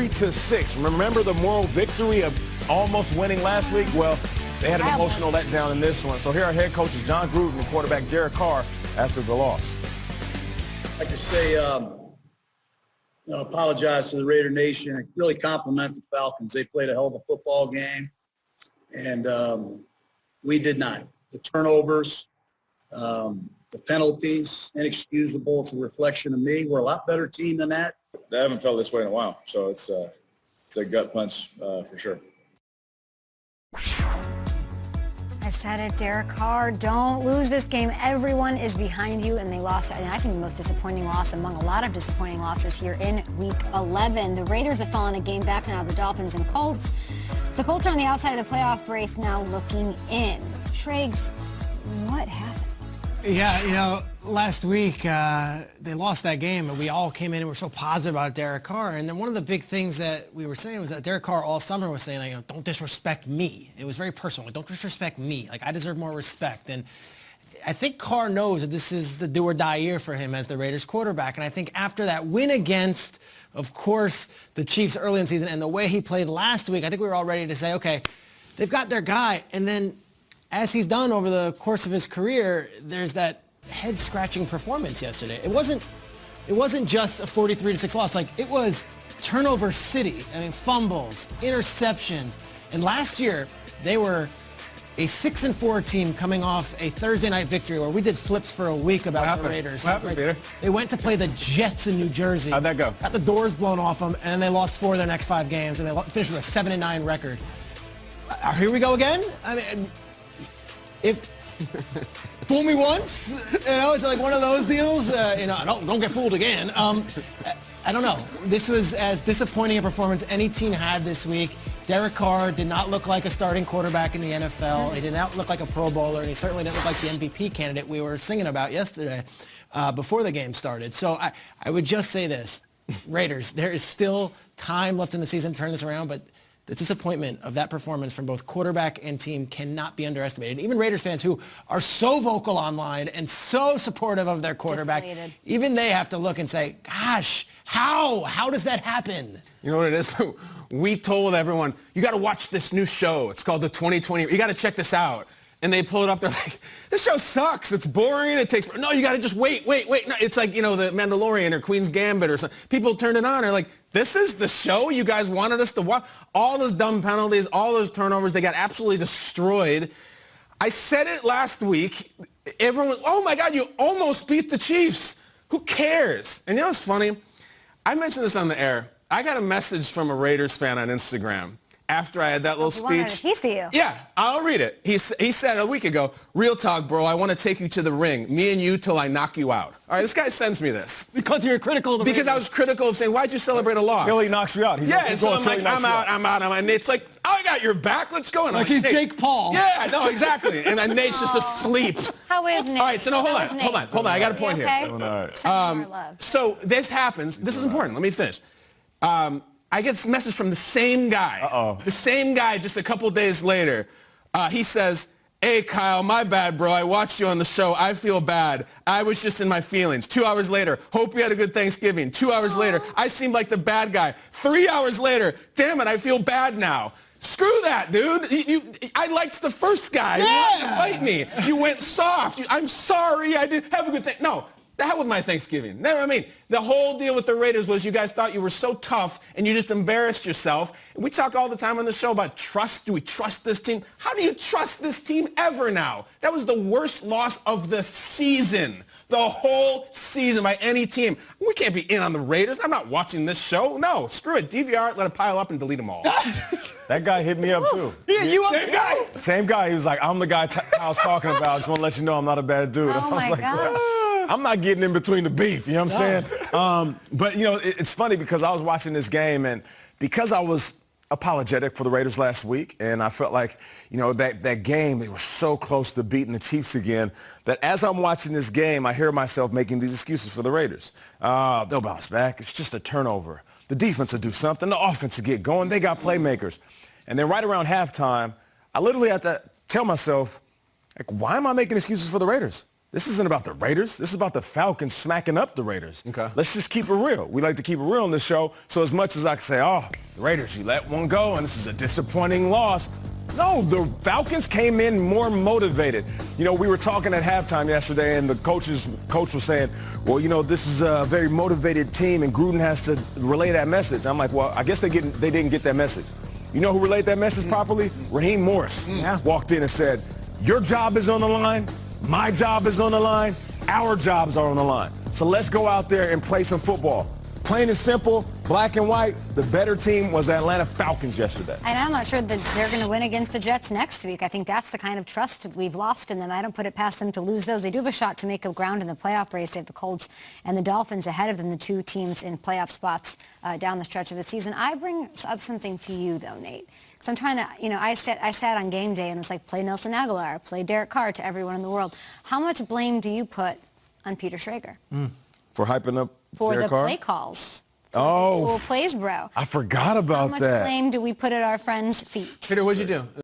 30-6. Remember the moral victory of almost winning last week? Well, they had an emotional letdown in this one. So here are head coaches John Gruden and quarterback Derek Carr after the loss. I'd like to say, apologize to the Raider Nation and really compliment the Falcons. They played a hell of a football game, and we did not. The turnovers, the penalties, inexcusable. It's a reflection of me. We're a lot better team than that. I haven't felt this way in a while, so it's a gut punch for sure. I said it, Derek Carr, don't lose this game. Everyone is behind you, and they lost. And I think the most disappointing loss among a lot of disappointing losses here in Week 11. The Raiders have fallen a game back now, the Dolphins and Colts. The Colts are on the outside of the playoff race now looking in. Triggs, what happened? Yeah, last week they lost that game, and we all came in and were so positive about Derek Carr. And then one of the big things that we were saying was that Derek Carr all summer was saying, like, don't disrespect me. It was very personal. Like, don't disrespect me. Like, I deserve more respect. And I think Carr knows that this is the do-or-die year for him as the Raiders quarterback. And I think after that win against, of course, the Chiefs early in the season and the way he played last week, I think we were all ready to say, okay, they've got their guy. And then as he's done over the course of his career, there's that head-scratching performance yesterday. It wasn't just a 43-6 loss. Like, it was turnover city. I mean, fumbles, interceptions. And last year, they were a 6-4 team coming off a Thursday night victory where we did flips for a week about the Raiders. What happened, Peter? They went to play the Jets in New Jersey. How'd that go? Got the doors blown off them, and they lost 4 of their next 5 games, and they finished with a 7-9 record. Here we go again? I mean, if fool me once, it's like one of those deals. Don't get fooled again. I don't know. This was as disappointing a performance any team had this week. Derek Carr did not look like a starting quarterback in the NFL. He did not look like a Pro Bowler, and he certainly didn't look like the MVP candidate we were singing about yesterday before the game started. So I would just say this. Raiders, there is still time left in the season to turn this around, but the disappointment of that performance from both quarterback and team cannot be underestimated. Even Raiders fans who are so vocal online and so supportive of their quarterback, even they have to look and say, gosh, how does that happen? You know what it is? We told everyone, you got to watch this new show. It's called the 2020. You got to check this out. And they pull it up. They're like, this show sucks. It's boring. It takes... No, you got to just wait. No, it's like, the Mandalorian or Queen's Gambit or something. People turn it on. They're like, this is the show you guys wanted us to watch? All those dumb penalties, all those turnovers, they got absolutely destroyed. I said it last week. Everyone, oh, my God, you almost beat the Chiefs. Who cares? And you know what's funny? I mentioned this on the air. I got a message from a Raiders fan on Instagram after I had that little speech. He see you. Yeah, I'll read it. He said a week ago, real talk, bro, I want to take you to the ring. Me and you till I knock you out. All right, this guy sends me this. Because you're critical of the Because Raiders. I was critical of saying, why'd you celebrate a loss? Till he knocks you out. And so I'm like, I'm out. And Nate's like, I got your back. Let's go. And like he's Jake Paul. Yeah, no, exactly. And then Nate's just asleep. How is Nate? All right, so no, hold on. I got a point here. So this happens. This is important. Let me finish. I get a message from the same guy. The same guy just a couple days later. He says, hey, Kyle, my bad, bro. I watched you on the show. I feel bad. I was just in my feelings. 2 hours later, hope you had a good Thanksgiving. 2 hours later, I seemed like the bad guy. 3 hours later, damn it, I feel bad now. Screw that, dude. I liked the first guy. Yeah. You wanted to fight me. You went soft. I'm sorry. I didn't have a good thing. No. The hell with my Thanksgiving. No, I mean, the whole deal with the Raiders was you guys thought you were so tough and you just embarrassed yourself. And we talk all the time on the show about trust. Do we trust this team? How do you trust this team ever now? That was the worst loss of the season. The whole season by any team. We can't be in on the Raiders. I'm not watching this show. No, screw it. DVR it, let it pile up, and delete them all. That guy hit me up, too. Yeah, you up Same guy. Same guy. He was like, I'm the guy Kyle's talking about. I just want to let you know I'm not a bad dude. Oh, I was my like, gosh. I'm not getting in between the beef, you know what I'm saying? But, it's funny because I was watching this game, and because I was apologetic for the Raiders last week, and I felt like, that game, they were so close to beating the Chiefs again, that as I'm watching this game, I hear myself making these excuses for the Raiders. They'll bounce back. It's just a turnover. The defense will do something. The offense will get going. They got playmakers. And then right around halftime, I literally had to tell myself, like, why am I making excuses for the Raiders? This isn't about the Raiders. This is about the Falcons smacking up the Raiders. Okay. Let's just keep it real. We like to keep it real on this show. So as much as I can say, oh, the Raiders, you let one go, and this is a disappointing loss. No, the Falcons came in more motivated. You know, we were talking at halftime yesterday, and the coach was saying, well, you know, this is a very motivated team, and Gruden has to relay that message. I'm like, well, I guess they didn't get that message. You know who relayed that message properly? Raheem Morris walked in and said, your job is on the line. My job is on the line. Our jobs are on the line. So let's go out there and play some football. Plain and simple, black and white, the better team was the Atlanta Falcons yesterday. And I'm not sure that they're going to win against the Jets next week. I think that's the kind of trust that we've lost in them. I don't put it past them to lose those. They do have a shot to make up ground in the playoff race. They have the Colts and the Dolphins ahead of them, the two teams in playoff spots down the stretch of the season. I bring up something to you, though, Nate. Because I'm trying to, you know, I sat on game day and it's like, play Nelson Aguilar, play Derek Carr to everyone in the world. How much blame do you put on Peter Schrager? For hyping up For Derek the Carr? play calls. Oh. Full plays, bro. I forgot about How much that. blame do we put at our friends' feet? Peter, what'd you do?